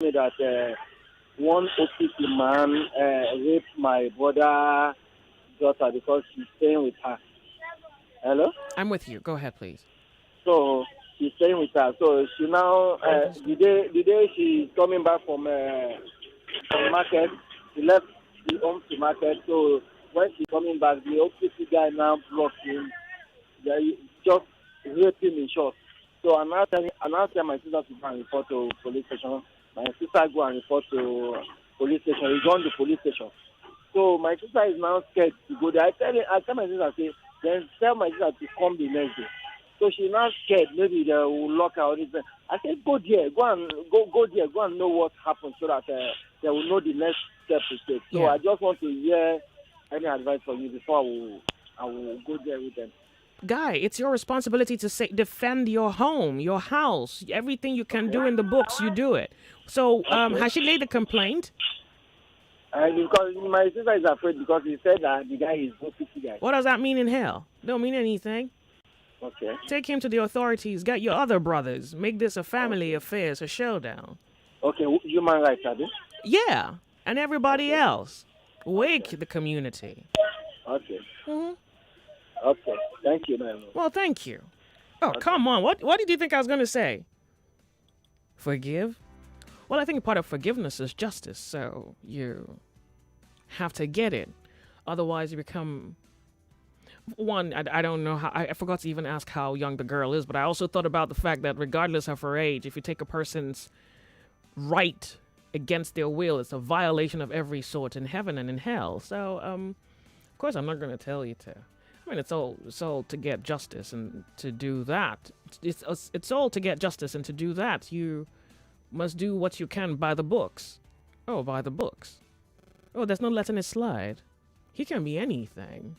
me that one OPC man raped my brother daughter because she's staying with her. Hello? I'm with you. Go ahead, please. So she's staying with her. So she now, the day she's coming back from market, she left the home to market. So when she's coming back, the OPC guy now blocked him. They just raped him in short. So I now tell my sister to go and report to police station. My sister go and report to police station. He gone to police station. So my sister is now scared to go there. I tell my sister, say, then tell my sister to come the next day. So she's now scared. Maybe they will lock her or anything. I said, go there, go there, go and know what happened so that they will know the next step to take. So Yeah. I just want to hear any advice from you before I will go there with them. Guy, it's your responsibility to defend your home, your house, everything you can do in the books, you do it. So, has she laid a complaint? Because my sister is afraid because he said that the guy is OPC guy. What does that mean in hell? Don't mean anything. Okay. Take him to the authorities. Get your other brothers. Make this a family affair. It's a showdown. Okay, human rights, are they? Yeah, and everybody else. Wake the community. Okay. Mm-hmm. Okay. Thank you very much. Well, thank you. Oh, come on. What did you think I was going to say? Forgive? Well, I think part of forgiveness is justice, so you have to get it. Otherwise, you become... One, I don't know how... I forgot to even ask how young the girl is, but I also thought about the fact that regardless of her age, if you take a person's right against their will, it's a violation of every sort in heaven and in hell. So, of course, I'm not going to tell you to... I mean, it's all to get justice, and to do that, it's all to get justice, and to do that, you must do what you can by the books. Oh, by the books. Oh, there's no letting it slide. He can be anything.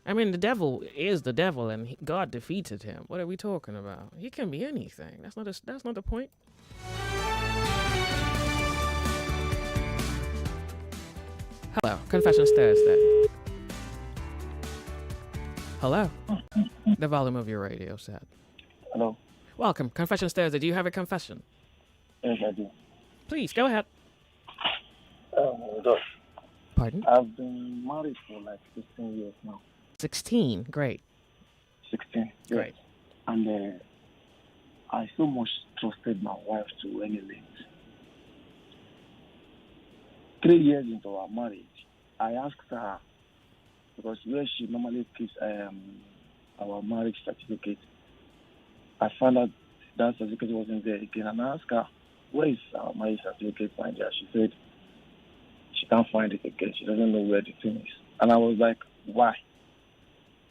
I mean, the devil is the devil, and God defeated him. What are we talking about? He can be anything. That's not the point. Hello, Confessions Thursday. Hello. The volume of your radio set. Hello. Welcome, Confessions Thursday. Do you have a confession? Yes, I do. Please, go ahead. Doc, Pardon? I've been married for like 16 years now. 16. Great. 16. Great. Yes. And I so much trusted my wife to any length. 3 years into our marriage, I asked her, because where she normally keeps our marriage certificate, I found out that certificate wasn't there again. And I asked her, where is our marriage certificate find there? She said she can't find it again. She doesn't know where the thing is. And I was like, why?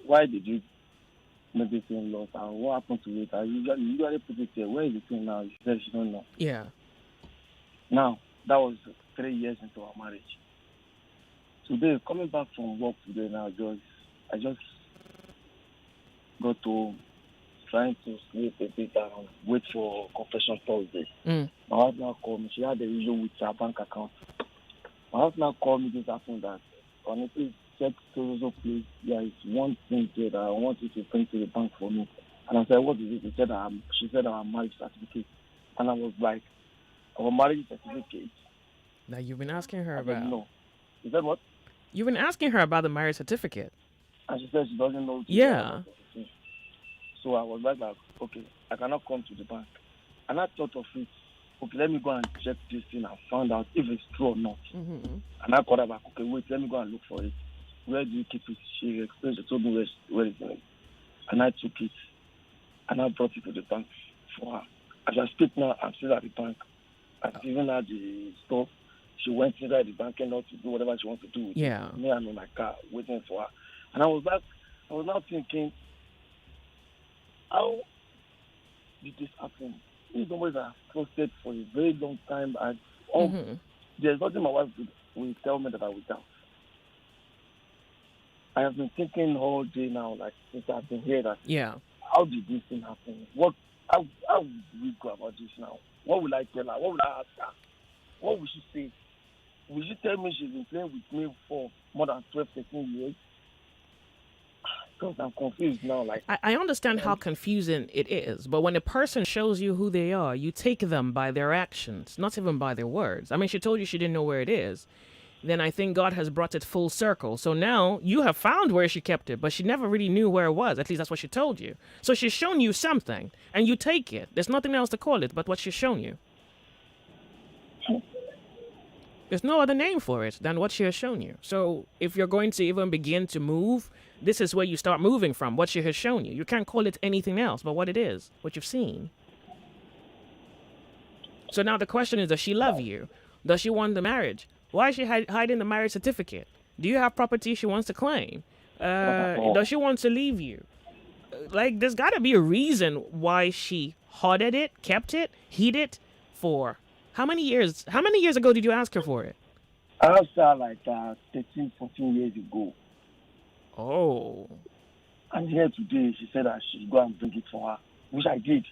Why did you make this thing lost? And what happened to it? I usually put it here. Where is the thing now? She said she don't know. Yeah. Now, that was 3 years into our marriage. Today, coming back from work today now, I just got to trying to sleep a bit and wait for confession Thursday. My wife now called me. She had the issue with her bank account. My wife now called me this afternoon that, honestly, check so please. There is one thing there that I want you to bring to the bank for me. And I said, what is it? She said our marriage certificate. And I was like, our marriage certificate? Now, you've been asking her I about... said, no. She said what? You've been asking her about the marriage certificate. And she said she doesn't know. Yeah. So I was like, okay, I cannot come to the bank. And I thought of it. Okay, let me go and check this thing and find out if it's true or not. Mm-hmm. And I called her back. Okay, wait, let me go and look for it. Where do you keep it? She explained. She told me where it's in. And I took it. And I brought it to the bank for her. As I speak now, I'm still at the bank. I've given her the stuff. She went inside the bank and to do whatever she wants to do with it. Me, I'm in my car waiting for her. And I was now thinking, how did this happen? These numbers I've trusted for a very long time. There's nothing my wife will tell me that I will doubt. I have been thinking all day now, like since I've been here, that how did this thing happen? How will we go about this now? What will I tell her? What will I ask her? What will she say? Will she tell me she's been playing with me for more than 12, 13 years? because I'm confused now. Like, I understand how confusing it is, but when a person shows you who they are, you take them by their actions, not even by their words. I mean, she told you she didn't know where it is. Then I think God has brought it full circle. So now you have found where she kept it, but she never really knew where it was. At least that's what she told you. So she's shown you something, and you take it. There's nothing else to call it but what she's shown you. There's no other name for it than what she has shown you. So if you're going to even begin to move, this is where you start moving from, what she has shown you. You can't call it anything else but what it is, what you've seen. So now the question is, does she love you? Does she want the marriage? Why is she hiding the marriage certificate? Do you have property she wants to claim? Does she want to leave you? Like, there's got to be a reason why she hoarded it, kept it, hid it for how many years? How many years ago did you ask her for it? I asked her like 13, 14 years ago. Oh. And here today, she said that she'd go and bring it for her, which I did.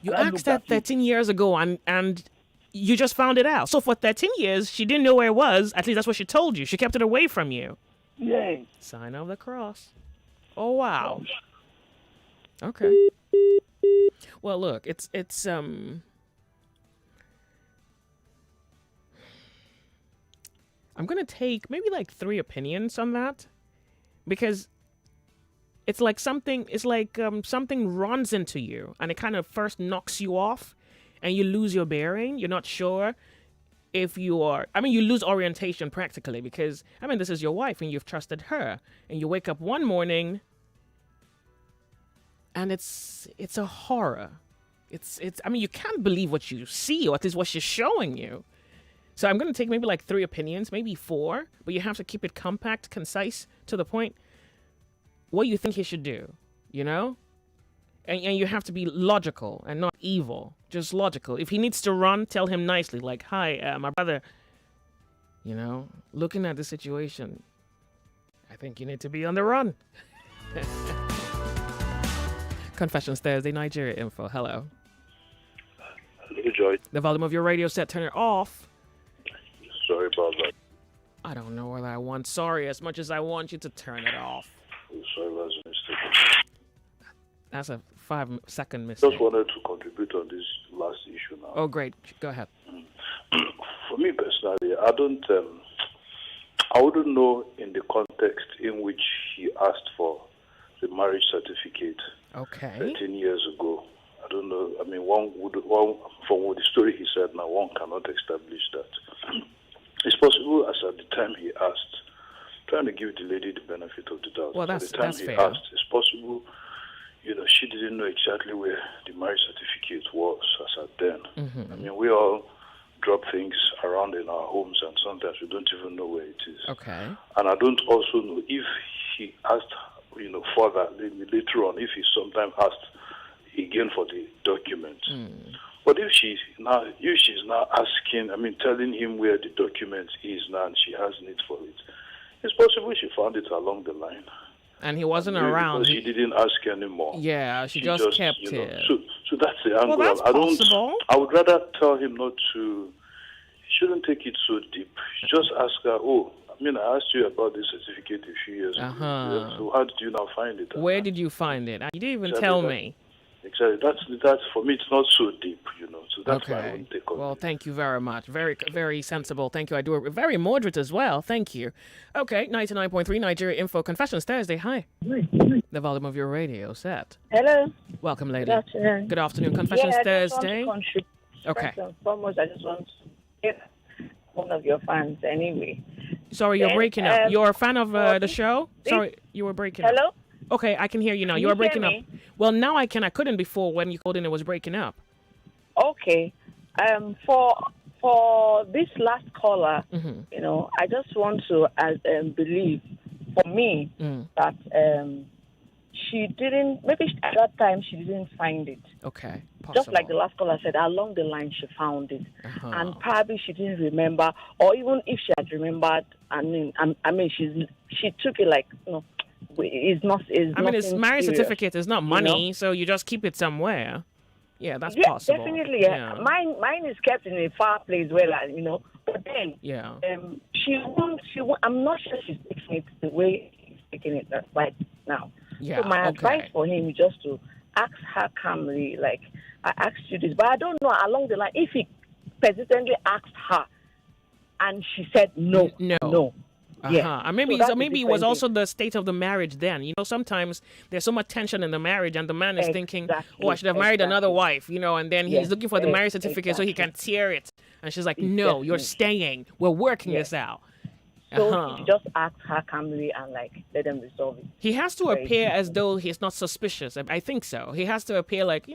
You asked her 13 years ago and you just found it out. So for 13 years, she didn't know where it was. At least that's what she told you. She kept it away from you. Yeah. Sign of the cross. Oh, wow. Okay. Well, look, it's I'm going to take maybe like 3 opinions on that, because it's like something runs into you and it kind of first knocks you off and you lose your bearing. You're not sure if you are, you lose orientation practically, because, this is your wife and you've trusted her, and you wake up one morning and it's a horror. You can't believe what you see, or at least what she's showing you. So I'm going to take maybe like 3 opinions, maybe 4, but you have to keep it compact, concise, to the point. What you think he should do, And you have to be logical and not evil, just logical. If he needs to run, tell him nicely, like, hi, my brother, looking at the situation, I think you need to be on the run. Confessions Thursday, Nigeria Info. Hello. Hello, Joy. The volume of your radio set, turn it off. Sorry about that. I don't know whether I want sorry as much as I want you to turn it off. Sorry, that was a mistake. That's a 5-second mistake. Just wanted to contribute on this last issue now. Oh, great. Go ahead. For me personally, I wouldn't know in the context in which he asked for the marriage certificate. Okay. 13 years ago. I don't know. From the story he said now, one cannot establish that. It's possible, as at the time he asked, trying to give the lady the benefit of the doubt. Well, that's fair. Asked, it's possible, she didn't know exactly where the marriage certificate was as at then. Mm-hmm. We all drop things around in our homes, and sometimes we don't even know where it is. Okay. And I don't also know if he asked, further later on, if he sometimes asked again for the document. But if she's now asking, telling him where the document is now and she has need for it, it's possible she found it along the line. And he wasn't around. Because he didn't ask anymore. Yeah, she just kept it. So that's the angle. Well, that's possible. I would rather tell him not to, he shouldn't take it so deep. Just ask her, I asked you about this certificate a few years ago. So how did you now find it? Where did you find it? You didn't even tell me. Exactly. That's for me. It's not so deep, So that's why I wouldn't take on. Well, thank you very much. Very, very sensible. Thank you. I do. Very moderate as well. Thank you. Okay, 99.3 Nigeria Info. Confessions Thursday. Hi. The volume of your radio set. Hello. Welcome, lady. Good afternoon. Good afternoon. Confessions Thursday. Okay. First and foremost, I just want to give one of your fans anyway. Sorry, you're breaking up. You're a fan of the show? Sorry, you were breaking up. Hello? Okay, I can hear you now. You were breaking up. Well, now I can. I couldn't before when you called in. It was breaking up. Okay. For this last caller, I just want to believe, for me, that she didn't. Maybe at that time she didn't find it. Okay. Possible. Just like the last caller said, along the line she found it, and probably she didn't remember, or even if she had remembered, she took it like it's not. It's marriage certificate is not money, so you just keep it somewhere. Yeah, that's possible. Definitely. Yeah. Mine is kept in a far place where, But then, she won't. I'm not sure she's taking it the way she's taking it right now. Yeah. So my advice Okay. for him is just to ask her calmly, like, I asked you this, but I don't know along the line if he persistently asked her and she said no, No. no. Yeah. Uh-huh. And So maybe that's a maybe it was different thing. also the state of the marriage then. Sometimes there's so much tension in the marriage and the man is thinking, "Oh, I Exactly. should have married another Exactly. wife," and then he's Yes. looking for the marriage certificate so he Exactly. can tear it. And she's like, "No, you're Definitely. staying. We're working Yes. this out." So he Uh-huh. should just ask her calmly and like let them resolve it. He has to Very appear as simple. though he's not suspicious. I think so. He has to appear like,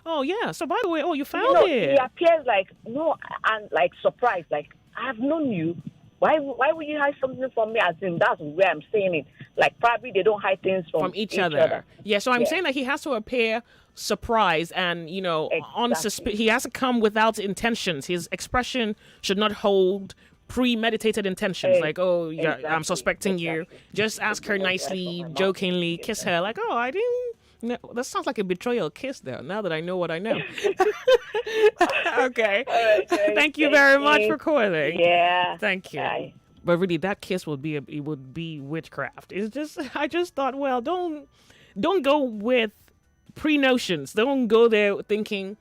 "Oh yeah, so by the way, oh, you You found know, he it." appears like no and like surprised, like I've known you. Why would you hide something from me? As in that's where I'm saying it. Like probably they don't hide things From from each each other. other. Yeah, so I'm Yeah. saying that he has to appear surprised and, Exactly. he has to come without intentions. His expression should not hold premeditated intentions like, "Oh, yeah, I'm Exactly. suspecting you." Exactly. Just ask her nicely, Exactly. jokingly, kiss her like, "Oh, I didn't." No, that sounds like a betrayal kiss, though. Now that I know what I know. Okay. All right, guys. Thank you Thank very much you. for calling. Yeah. Thank you. Bye. But really, that kiss would be witchcraft. It's just I just thought, well, don't go with pre-notions. Don't go there thinking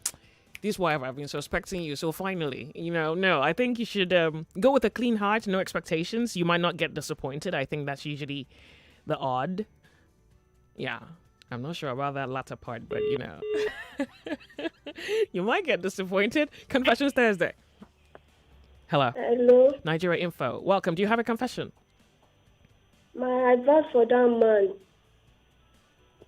this wife I've been suspecting you. So finally, no. I think you should go with a clean heart, no expectations. You might not get disappointed. I think that's usually the odd. Yeah. I'm not sure about that latter part, but you might get disappointed. Confessions Thursday. Hello. Hello. Nigeria Info. Welcome. Do you have a confession? My advice for that man,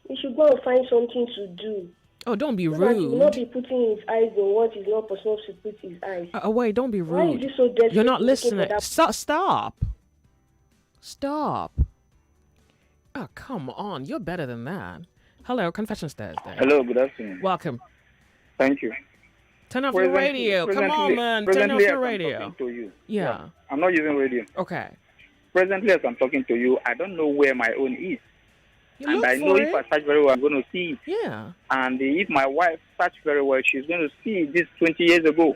he should go and find something to do. Oh, don't be So that he will not rude. be putting his eyes on what is not supposed to put his eyes. Wait, don't be Why is rude. he so desperate You're not looking for listening. that? Stop. Stop. Oh, come on. You're better than that. Hello, Confessions Thursday. Hello, good afternoon. Welcome. Thank you. Turn off your radio. Come on, man. Turn off Presently, your as I'm radio. talking to you. Yeah. I'm not using radio. Okay. Presently, as I'm talking to you, I don't know where my own is. You And look I know for if I it. search very well, I'm going to see it. Yeah. And if my wife search very well, she's going to see this 20 years ago.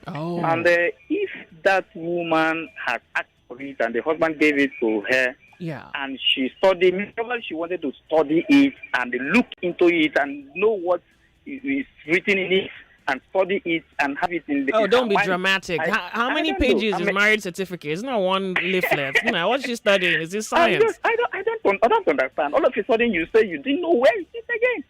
Oh. And if that woman has asked for it and the husband gave it to her, Yeah. and she studied, maybe she wanted to study it and look into it and know what is written in it and study it and have it in the. Oh, don't her be mind. dramatic. How I many don't know. pages I is mean, marriage certificate? It's not one leaflet. What's she studying? Is this I science? don't understand. All of a sudden, you say you didn't know where it is again,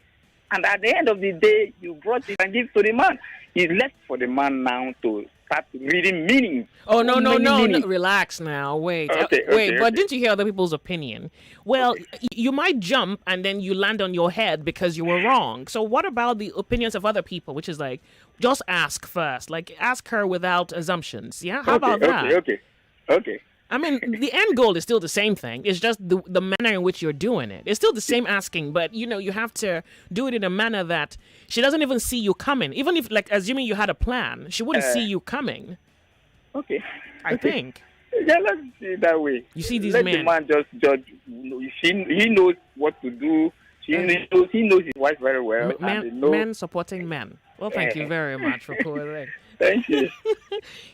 and at the end of the day, you brought it and give it to the man. It's left for the man now to start reading meanings. Oh, no. Meanings. Relax now. Wait. Okay, Wait, but okay. didn't you hear other people's opinion? Well, you might jump and then you land on your head because you were wrong. So what about the opinions of other people, which is like, just ask first. Like, ask her without assumptions. Yeah? How about that? Okay. I mean, the end goal is still the same thing. It's just the manner in which you're doing it. It's still the same asking, but you have to do it in a manner that she doesn't even see you coming. Even if, like, assuming you had a plan, she wouldn't see you coming. Okay. I think. Yeah, let's see it that way. You see these Let men. the man just judge. He knows what to do. He knows his wife very well. and they know. Men supporting men. Well, thank you very much for calling. Thank you.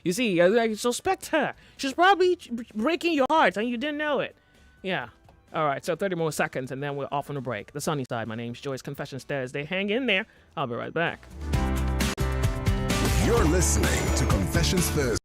You see, I suspect her. She's probably breaking your heart and you didn't know it. Yeah. All right, so 30 more seconds and then we're off on a break. The Sunny Side. My name's Joyce. Confessions Thursday. Hang in there. I'll be right back. You're listening to Confessions Thursday.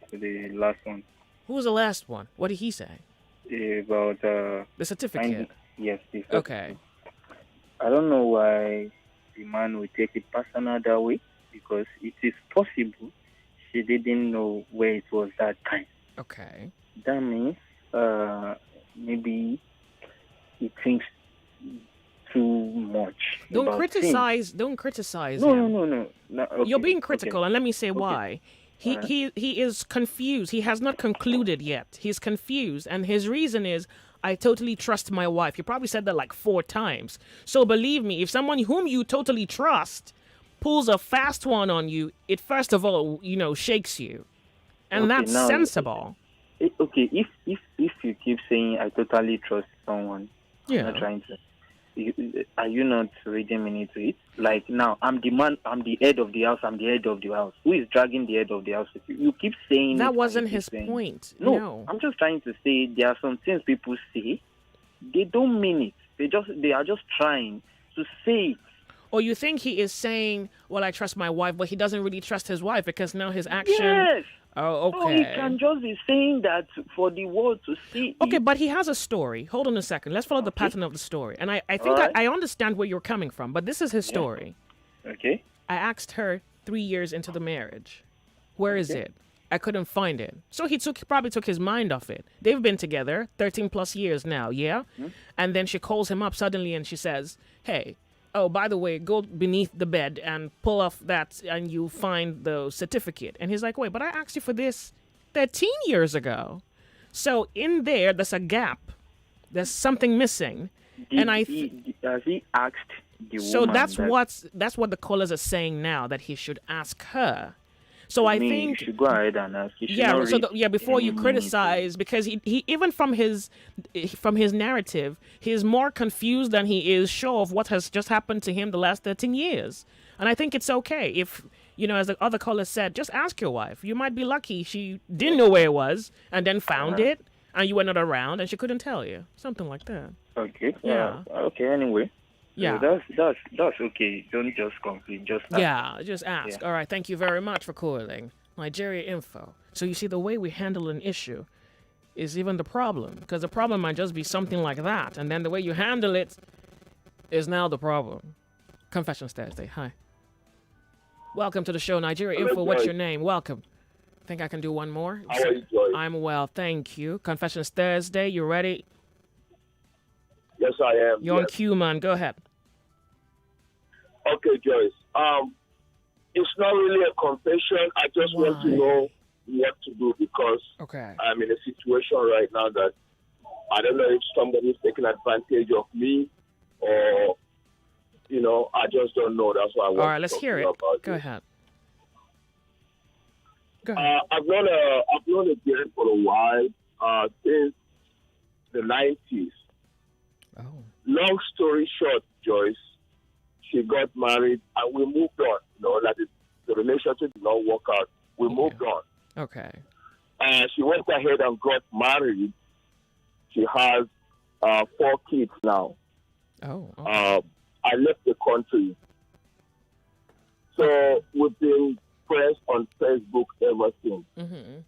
about the last one. Who was the last one? What did he say? About The certificate. yes. Okay. I don't know why the man would take it personal that way, because it is possible she didn't know where it was that time. Okay. That means maybe he thinks too much. Don't about criticize. things. Don't criticize No, him. no. Okay, You're being critical, okay. and let me say why. He is confused. He has not concluded yet. He's confused, and his reason is, I totally trust my wife. You probably said that like 4 times. So believe me, if someone whom you totally trust pulls a fast one on you, it first of all, shakes you, and Okay, that's now, sensible. Okay, if you keep saying I totally trust someone, Yeah. I'm not trying to. Are you not reading me into it? Like now, I'm the man, I'm the head of the house, I'm the head of the house. Who is dragging the head of the house with you? You keep saying That it, wasn't and you his keep saying- point. No, No. I'm just trying to say there are some things people say, they don't mean it. They are just trying to say it. Or you think he is saying, well, I trust my wife, but he doesn't really trust his wife because now his action... Yes. Oh, So he okay. can just be saying that for the world to see. Okay, it. but he has a story. Hold on a second. Let's follow the pattern of the story. And I think Alright. I understand where you're coming from, but this is his story. Okay. I asked her 3 years into the marriage, where is it? I couldn't find it. So he probably took his mind off it. They've been together 13 plus years now, yeah? And then she calls him up suddenly and she says, hey, oh, by the way, go beneath the bed and pull off that and you find the certificate. And he's like, wait, but I asked you for this 13 years ago. So in there's a gap. There's something missing. Has he asked the So woman? that's what the callers are saying now, that he should ask her. So I think you should go ahead and ask. You should not read before you any criticize, because he even from his narrative, he's more confused than he is sure of what has just happened to him the last 13 years. And I think it's okay if, as the other caller said, just ask your wife. You might be lucky she didn't know where it was and then found it and you were not around and she couldn't tell you. Something like that. Okay. Yeah. Okay. Anyway. Yeah. So that's okay. Don't just complain. Just ask. Yeah, just ask. Yeah. All right, thank you very much for calling. Nigeria Info. So you see, the way we handle an issue is even the problem, because the problem might just be something like that, and then the way you handle it is now the problem. Confessions Thursday. Hi. Welcome to the show, Nigeria Info. What's your name? Welcome. Think I can do one more? How are you, Joyce? I'm well, thank you. Confessions Thursday. You ready? Yes, I am. You're on yes. cue, man. Go ahead. Okay, Joyce. It's not really a confession. I just want to know what to do, because Okay. I'm in a situation right now that I don't know if somebody's taking advantage of me, or I just don't know. That's why I want All right, to let's talk hear to it. you about Go it. ahead. Go ahead. I've known a girl for a while, since the 90s. Oh. Long story short, Joyce, she got married and we moved on. That the relationship did not work out. We moved on. Okay. And she went ahead and got married. She has 4 kids now. Oh. Okay. I left the country. So we've been friends on Facebook ever since. Mm-hmm.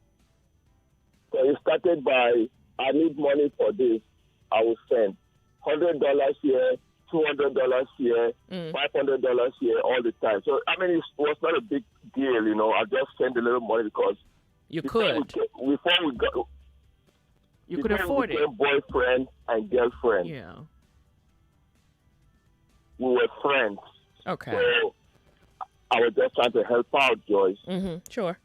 So it started by, I need money for this. I will send $100 here, $200 here, $500 here all the time. So, it was not a big deal, I just sent a little money because You could. Before we got, You could afford it. boyfriend and girlfriend. Yeah. We were friends. Okay. So I was just trying to help out, Joyce. Mm-hmm. Sure.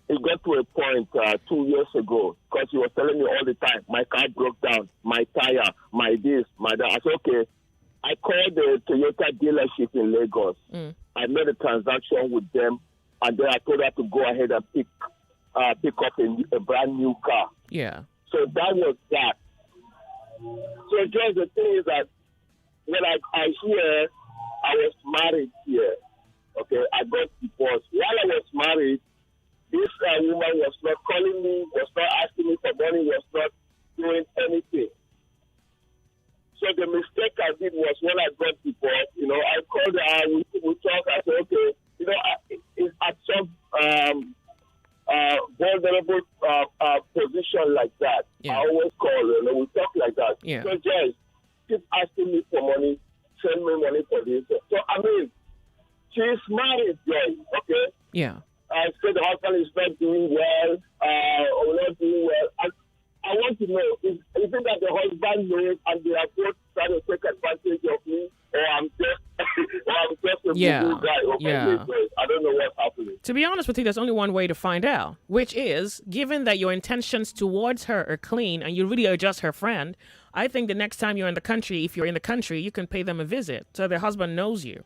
It got to a point 2 years ago, because he was telling me all the time, my car broke down, my tire, my this, my that. I said, okay. I called the Toyota dealership in Lagos. I made a transaction with them, and then I told her to go ahead and pick up a brand new car. Yeah. So that was that. So just the thing is that when I was married here. Okay, I got divorced. While I was married, this woman was not calling me, was not asking me for money, was not doing anything. So the mistake I did was, when I got divorced, I called her, we talked, I said, okay, at some position like that, Yeah. I always call and we talk like that. Yeah. So just keep asking me for money, send me money for this. So I mean, she's married, Joy, okay? Yeah. I said the husband is not doing well, or not doing well. I want to know, is it that the husband knows and they are both trying to take advantage of me, or I'm just a good guy? Okay, Yeah. I don't know what's happening. To be honest with you, there's only one way to find out, which is, given that your intentions towards her are clean and you really are just her friend, I think the next time you're in the country, if you're in the country, you can pay them a visit so their husband knows you.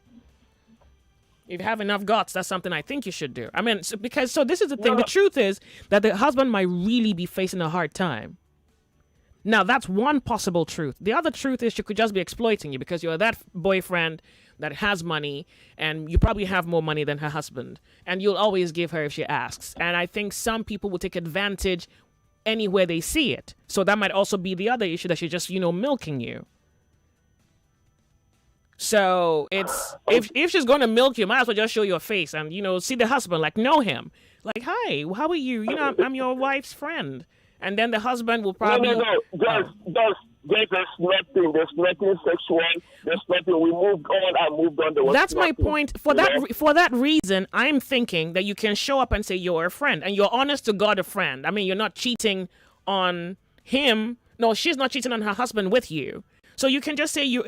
If you have enough guts, that's something I think you should do. I mean, this is the thing. The truth is that the husband might really be facing a hard time. Now, that's one possible truth. The other truth is she could just be exploiting you because you're that boyfriend that has money and you probably have more money than her husband. And you'll always give her if she asks. And I think some people will take advantage anywhere they see it. So that might also be the other issue, that she's just, milking you. So it's if she's going to milk you, might as well just show your face and see the husband, like know him, like, hi, how are you? I'm your wife's friend, and then the husband will probably No. There's nothing. There's nothing sexual. There's nothing. We moved on. I moved on. That's my point. For that reason, I'm thinking that you can show up and say you're a friend, and you're honest to God a friend. I mean, you're not cheating on him. No, she's not cheating on her husband with you. So you can just say you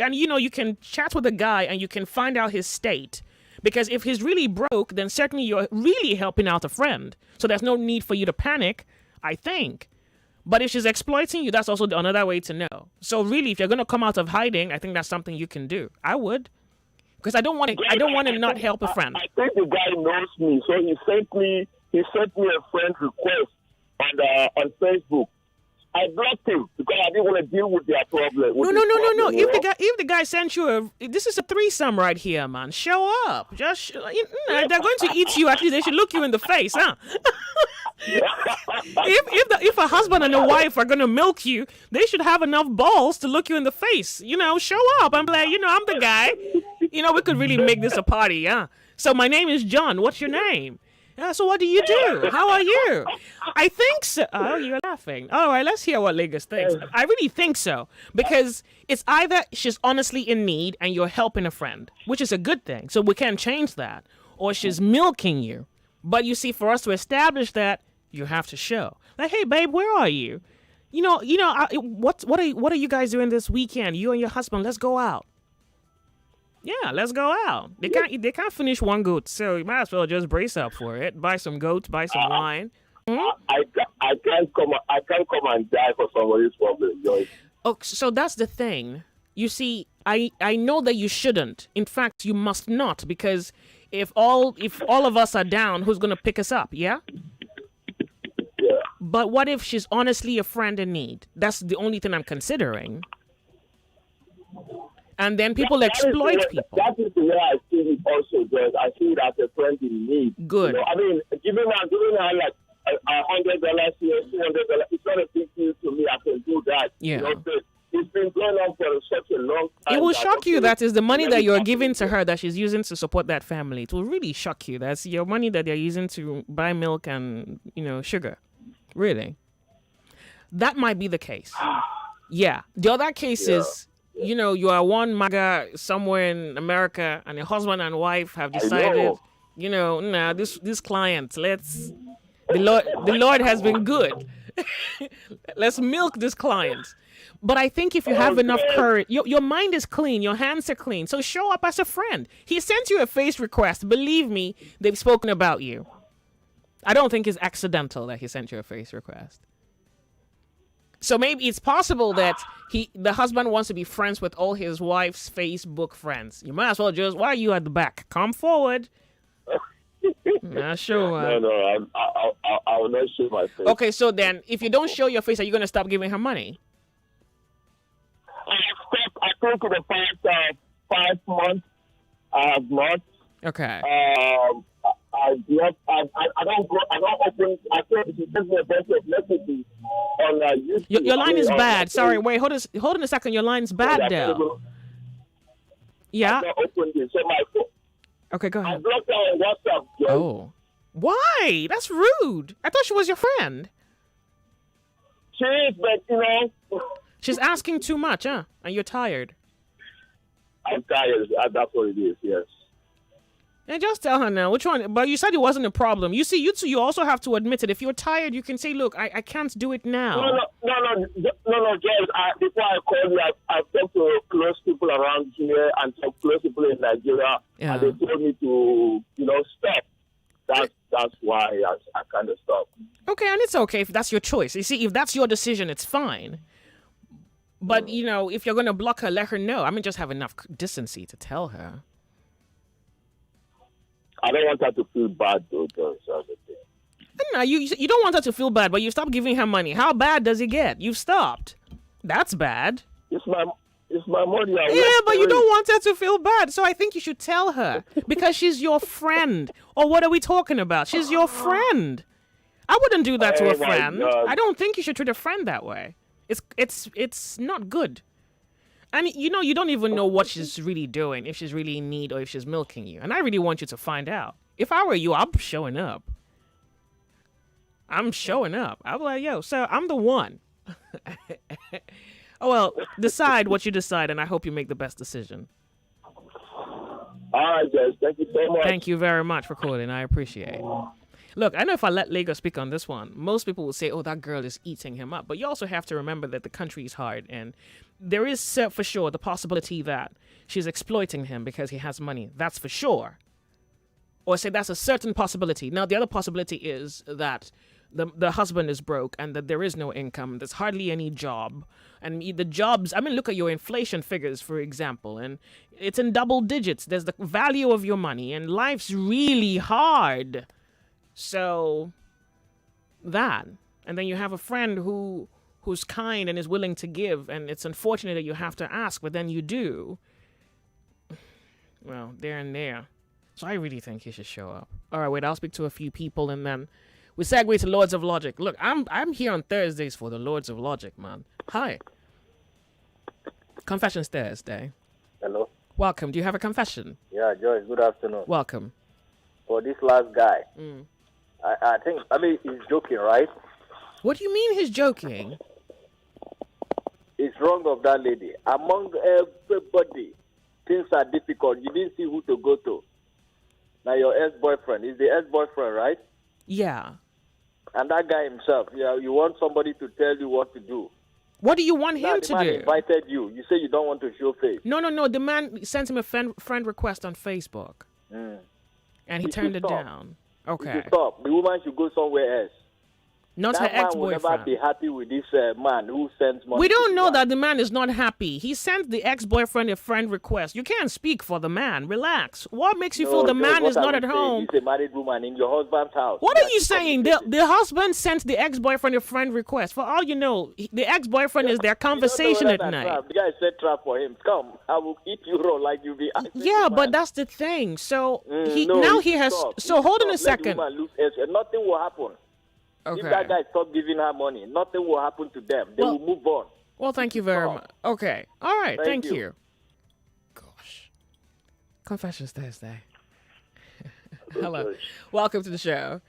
can chat with a guy and you can find out his state. Because if he's really broke, then certainly you're really helping out a friend. So there's no need for you to panic, I think. But if she's exploiting you, that's also another way to know. So really, if you're going to come out of hiding, I think that's something you can do. I would. Because I don't want to not help a friend. I think the guy knows me. So he sent me a friend request on Facebook. I blocked him because I didn't want to deal with their problem. No. If the guy sent you this is a threesome right here, man. Show up. Just they're going to eat you. At least they should look you in the face, huh? if a husband and a wife are going to milk you, they should have enough balls to look you in the face. Show up and be like, I'm the guy. We could really make this a party, yeah. So my name is John. What's your name? Yeah, so what do you do? How are you? I think so. Oh, you're laughing. All right, let's hear what Lagos thinks. I really think so. Because it's either she's honestly in need and you're helping a friend, which is a good thing. So we can't change that. Or she's milking you. But you see, for us to establish that, you have to show. Like, hey, babe, where are you? What are you guys doing this weekend? You and your husband, let's go out. Yeah, let's go out. They can't finish one goat, so you might as well just brace up for it. Buy some goats, buy some wine. I can't come and die for somebody's problem, Joyce. Oh, so that's the thing. You see, I know that you shouldn't. In fact, you must not, because if all of us are down, who's gonna pick us up? Yeah. Yeah. But what if she's honestly a friend in need? That's the only thing I'm considering. And then people exploit people. That is the way I see it also, Joyce. I see it as a friend in need. Good. I mean, giving her like $100 here, $200, it's not a big deal to me. I can do that. Yeah. It's been going on for such a long time. It will shock you that is the money that you're giving to her that she's using to support that family. It will really shock you. That's your money that they're using to buy milk and, sugar. Really. That might be the case. Yeah. The other case is, you are one MAGA somewhere in America and your husband and wife have decided, this client, the Lord has been good. Let's milk this client. But I think if you have enough courage, your mind is clean, your hands are clean. So show up as a friend. He sent you a face request. Believe me, they've spoken about you. I don't think it's accidental that he sent you a face request. So maybe it's possible that the husband wants to be friends with all his wife's Facebook friends. You might as well just, why are you at the back? Come forward. Not sure. No, I will not show my face. Okay, so then if you don't show your face, are you going to stop giving her money? I think in the past 5 months, I have not. Okay. I don't open. I think she sends me a bunch of messages on YouTube. Your line is bad. Sorry, wait, hold on a second. Your line's bad, Dale. Yeah. I don't open this. So my phone. Okay, go ahead. I blocked her on WhatsApp. Joyce. Oh. Why? That's rude. I thought she was your friend. She is, but She's asking too much, huh? And you're tired. I'm tired. That's what it is. Yes. And just tell her now which one. But you said it wasn't a problem. You see, you also have to admit it. If you're tired, you can say, "Look, I can't do it now." No, James. Before I called you, I've talked to close people around here and some close people in Nigeria, and they told me to, stop. That's why I kind of stopped. Okay, and it's okay if that's your choice. You see, if that's your decision, it's fine. But if you're gonna block her, let her know. I mean, just have enough decency to tell her. I don't want her to feel bad, though, Joyce. No, you don't want her to feel bad, but you stop giving her money. How bad does it get? You've stopped. That's bad. It's my money. Yeah, but you don't want her to feel bad, so I think you should tell her because she's your friend. Or what are we talking about? She's your friend. I wouldn't do that to a friend. God. I don't think you should treat a friend that way. It's not good. And you don't even know what she's really doing, if she's really in need or if she's milking you. And I really want you to find out. If I were you, I'm showing up. I'm like, yo, sir, I'm the one. Oh, well, decide what you decide, and I hope you make the best decision. All right, guys. Thank you so much. Thank you very much for calling. I appreciate it. Look, I know if I let Lagos speak on this one, most people will say, oh, that girl is eating him up. But you also have to remember that the country is hard. And there is for sure the possibility that she's exploiting him because he has money. That's for sure. Or say that's a certain possibility. Now, the other possibility is that the husband is broke and that there is no income. There's hardly any job. And the jobs, I mean, look at your inflation figures, for example. And it's in double digits. There's the value of your money. And life's really hard. So that, and then you have a friend who's kind and is willing to give, and it's unfortunate that you have to ask, but then you do. Well, there and there. So I really think you should show up. All right, wait, I'll speak to a few people, and then we segue to Lords of Logic. Look, I'm here on Thursdays for the Lords of Logic, man. Hi. Confessions Thursday. Hello. Welcome. Do you have a confession? Yeah, Joyce. Good afternoon. Welcome. For this last guy. I think, he's joking, right? What do you mean he's joking? It's wrong of that lady. Among everybody, things are difficult. You didn't see who to go to. Now, your ex-boyfriend. Is the ex-boyfriend, right? Yeah. And that guy himself, you want somebody to tell you what to do. What do you want him to do? The man invited you. You say you don't want to show face. No. The man sent him a friend request on Facebook. And he turned it down. Okay. You should stop. The woman should go somewhere else. Not her ex-boyfriend. That man will never be happy with this man who sends money. We don't know that the man is not happy. He sent the ex-boyfriend a friend request. You can't speak for the man. Relax. What makes you feel the man is not at home? He's a married woman in your husband's house. What are you saying? The husband sent the ex-boyfriend a friend request. For all you know, the ex-boyfriend is their conversation at night. The guy set trap for him. Come, I will eat you raw like you be. Yeah, but that's the thing. So now he has. So hold on a second. Nothing will happen. Okay. If that guy stops giving her money, nothing will happen to them. They will move on. Well, thank you very much. Okay. All right. Thank you. Gosh. Confessions Thursday. Hello. Welcome to the show.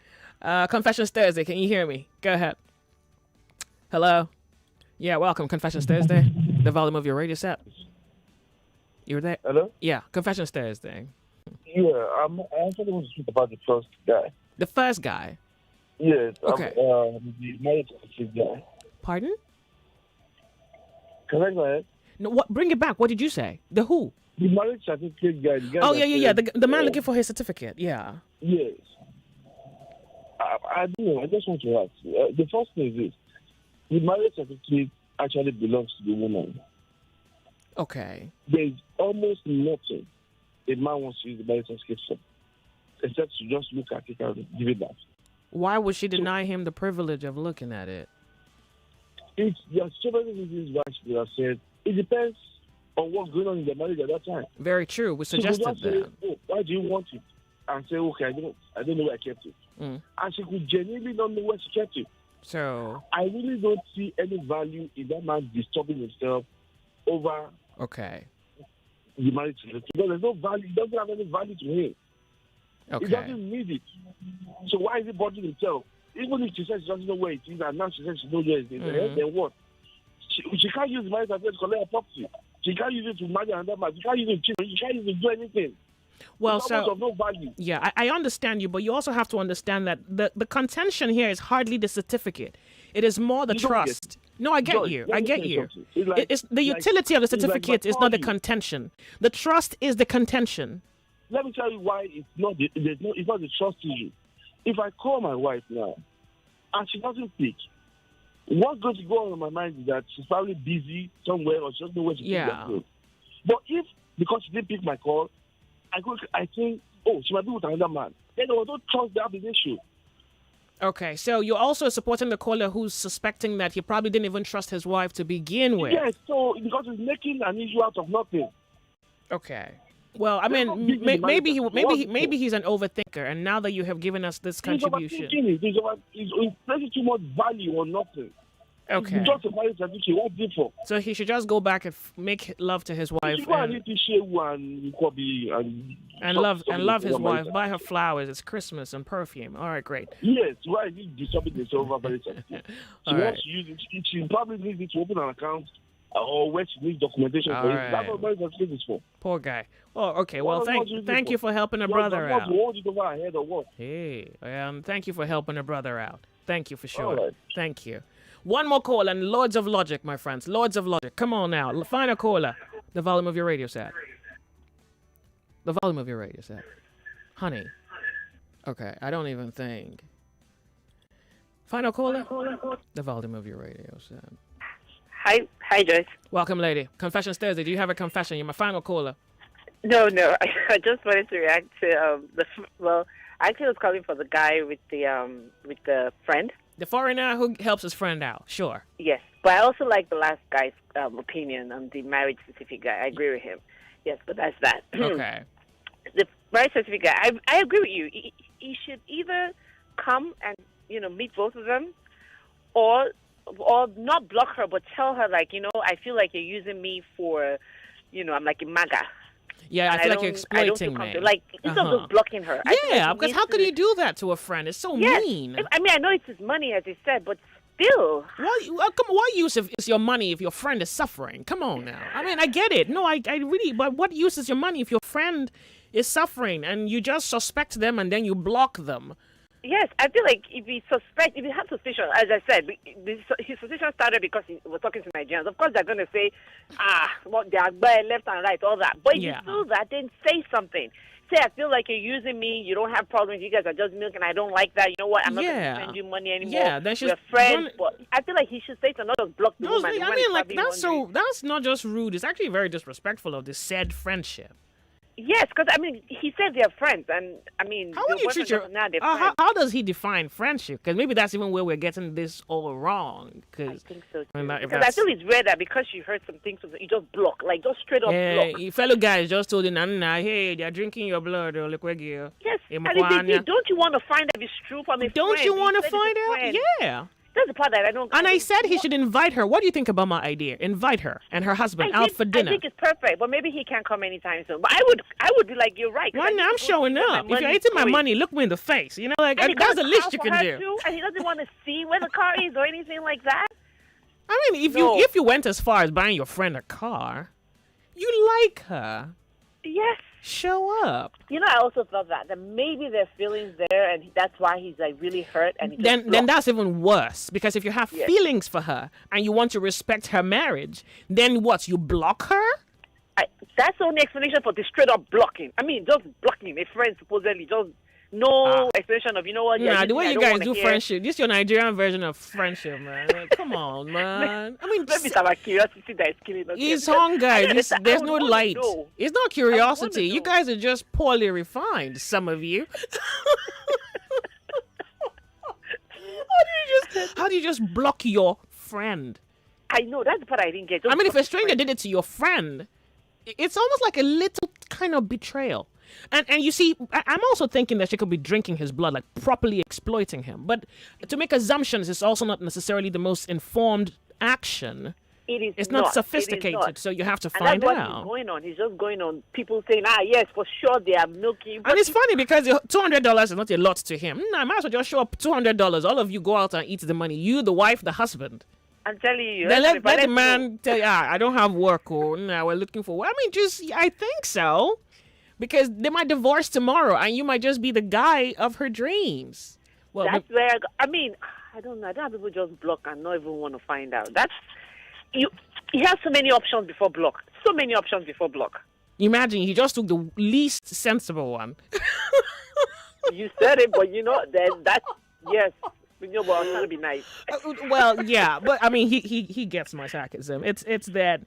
Confessions Thursday. Can you hear me? Go ahead. Hello. Yeah, welcome. Confessions Thursday. The volume of your radio set. You were there? Hello? Yeah, Confessions Thursday. Yeah, I actually want to speak about the first guy. The first guy? Yes. Okay. The marriage certificate guy. Pardon? Can I go ahead? No, what? Bring it back. What did you say? The who? The marriage certificate guy. The guy oh, yeah. The man looking for his certificate. Yeah. Yes. I don't know. I just want to ask. The first thing is this. The marriage certificate actually belongs to the woman. Okay. There is almost nothing a man wants to use the marriage certificate for, except to just look at it and give it back. Why would she deny him the privilege of looking at it? There are so many reasons why she have said it depends on what's going on in the marriage at that time. Very true. We suggested that. Say, oh, why do you want it? And say, okay, I don't know where I kept it. And she could genuinely not know where she kept it. So I really don't see any value in that man disturbing himself over the marriage because there's no value. It doesn't have any value to him. Okay. He doesn't need it. So why is he bothering himself even if she says she doesn't know where it is, and now she says she knows where it is, then what? She can't use the marriage certificate to collect her property. She can't use it to marry another man. She can't use it to cheat. She can't use it to do anything. Well, it's so of no value. Yeah, I understand you, but you also have to understand that the contention here is hardly the certificate. It is more the trust. No, I get you. I get you. It's the utility of the certificate is not the contention. The trust is the contention. Let me tell you why it's not the trust issue. If I call my wife now and she doesn't pick, what's going to go on in my mind is that she's probably busy somewhere or she doesn't know where she's going. But if, because she didn't pick my call, I think, oh, she might be with another man, then there was no trust there, the issue. Okay, so you're also supporting the caller who's suspecting that he probably didn't even trust his wife to begin with. Yes, so because he's making an issue out of nothing. Okay. Well, I mean, maybe he's an overthinker, and now that you have given us this contribution, he's placing too much value on nothing. Okay. Just a marriage certificate, what's it for? So he should just go back and make love to his wife and love his wife, buy her flowers. It's Christmas and perfume. All right, great. Yes, why is he disturbing this over marriage certificate? She wants to use it. She probably needs it to open an account. Or where she needs documentation for it. That's what marriage certificate is for. Poor guy. Oh, okay. Well, thank you for helping a brother out. Hey, thank you for helping a brother out. Thank you for sure. Right. Thank you. One more call and Lords of Logic, my friends. Lords of Logic. Come on now. Find a caller. The volume of your radio set. The volume of your radio set. Honey. Okay, I don't even think. Final caller. The volume of your radio set. Hi, Joyce. Welcome, lady. Confessions Thursday. Do you have a confession? You're my final caller. No. I just wanted to react to I actually was calling for the guy with the friend. The foreigner who helps his friend out. Sure. Yes, but I also like the last guy's opinion on the marriage certificate guy. I agree with him. Yes, but that's that. Okay. The marriage certificate guy. I agree with you. He should either come and meet both of them, or not block her, but tell her I feel like you're using me for, I'm like a MAGA. Yeah, I feel like you're exploiting me. Instead of just blocking her. Yeah, because how could you do that to a friend? It's so mean. I mean, I know it's his money, as he said, but still. What use is your money if your friend is suffering? Come on now. I mean, I get it. No, I really, but what use is your money if your friend is suffering and you just suspect them and then you block them? Yes, I feel like if you have suspicion, as I said, his suspicion started because he was talking to Nigerians. Of course, they're going to say, they are left and right, all that. But if you feel that, then say something. Say, I feel like you're using me. You don't have problems. You guys are just milk, and I don't like that. You know what? I'm not going to send you money anymore. Yeah, then we're friends. But I feel like he should say to not just block the woman. I mean, that's not just rude. It's actually very disrespectful of this said friendship. Yes, because, I mean, he said they're friends, and, I mean, how would you treat how does he define friendship? Because maybe that's even where we're getting this all wrong. I think so, too. Because I feel it's rare that because you heard some things, you just block, just straight up block. Fellow guys just told him, hey, they're drinking your blood. Or yes, and don't you want to find out if it's true from a friend? Don't you want to find out? Yeah. That's the part that I don't. And I said he should invite her. What do you think about my idea? Invite her and her husband out for dinner. I think it's perfect, but maybe he can't come anytime soon. But I would be like, you're right. Well, I'm showing up. If you're eating my money, look me in the face. That's the least you can do. Too, and he doesn't want to see where the car is or anything like that. I mean, if you went as far as buying your friend a car, you like her. Yes. Show up. I also thought that maybe there's feelings there, and that's why he's really hurt. And then that's even worse, because if you have feelings for her and you want to respect her marriage, then what? You block her? That's the only explanation for the straight up blocking. I mean, just blocking a friend supposedly, just no explanation of what. The way you guys do friendship, this is your Nigerian version of friendship, man. Come on, man. I mean, maybe it's our curiosity that is killing us. It's hunger. There's no light. It's not curiosity. You guys are just poorly refined. Some of you. How do you just block your friend? I know that's the part I didn't get. I mean, if a stranger did it to your friend, it's almost like a little kind of betrayal. And you see, I'm also thinking that she could be drinking his blood, like properly exploiting him. But to make assumptions is also not necessarily the most informed action. It is It's not. not It is sophisticated, not. so you have to And find that's what out. he's going on. He's just going on. People saying, yes, for sure they are milking. And it's funny because $200 is not a lot to him. I might as well just show up $200. All of you go out and eat the money. You, the wife, the husband. I'm telling you. Then let the man tell you, I don't have work, or we're looking for work. I mean, I think so. Because they might divorce tomorrow and you might just be the guy of her dreams. Well, that's where, I don't know. I don't have people just block and not even want to find out. He has so many options before block. So many options before block. Imagine he just took the least sensible one. You said it, but yes. But I was trying to be nice. Well, yeah, but I mean, he gets my sarcasm. It's that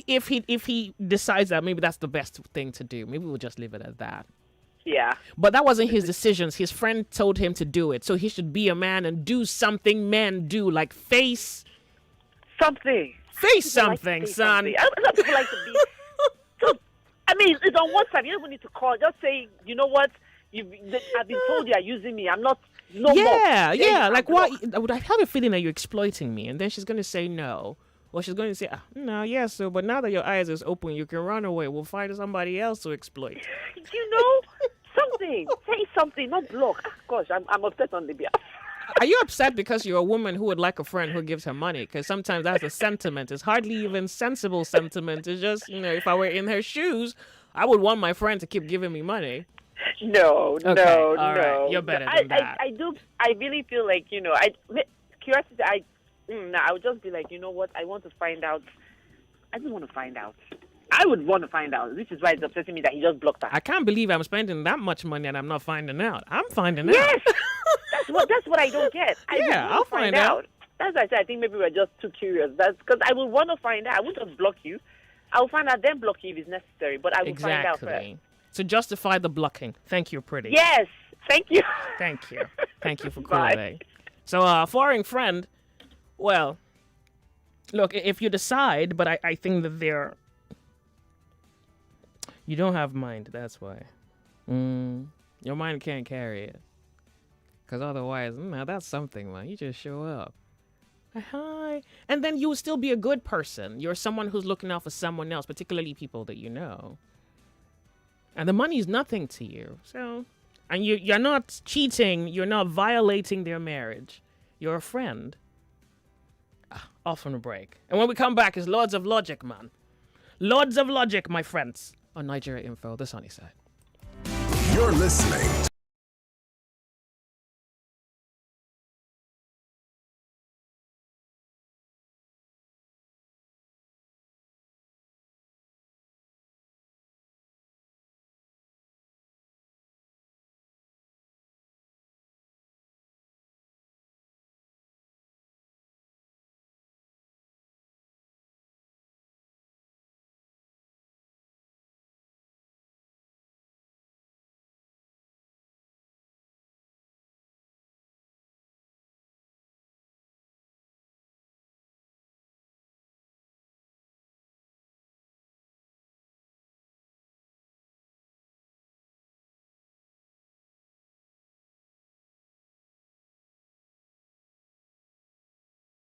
if he decides that maybe that's the best thing to do, maybe we'll just leave it at that. Yeah. But that wasn't his decisions. His friend told him to do it, so he should be a man and do something men do, like face something. Face something, son. Something. A lot of people like to be. I mean, it's on WhatsApp. You don't even need to call. Just say, you know what? I've been told you are using me. I'm not. No more. Yeah. Like, what? I have a feeling that you're exploiting me, and then she's gonna say no. Well, she's going to say, no, yes, so, but now that your eyes is open, you can run away. We'll find somebody else to exploit. Something. Say something, not block. Gosh, I'm upset on the behalf. Are you upset because you're a woman who would like a friend who gives her money? Because sometimes that's a sentiment. It's hardly even sensible sentiment. It's just, if I were in her shoes, I would want my friend to keep giving me money. No. Right. You're better than that. I really feel like, curiosity, I would just be like, you know what? I want to find out. I just want to find out. I would want to find out. This is why it's upsetting me that he just blocked her. I can't believe I'm spending that much money and I'm not finding out. I'm finding out. Yes! That's what I don't get. I'll find out. That's why I said I think maybe we're just too curious. That's because I would want to find out. I won't just block you. I'll find out, then block you if it's necessary. But I will find out first. To justify the blocking. Thank you, pretty. Yes! Thank you. Thank you. Thank you for calling. So, foreign friend... Well, look, if you decide, but I think that you don't have mind, that's why. Your mind can't carry it. Because otherwise, that's something, man. You just show up. Hi. And then you will still be a good person. You're someone who's looking out for someone else, particularly people that you know. And the money is nothing to you. So, and you're not cheating. You're not violating their marriage. You're a friend. Off on a break. And when we come back, it's Lords of Logic, man. Lords of Logic, my friends. On Nigeria Info, the sunny side. You're listening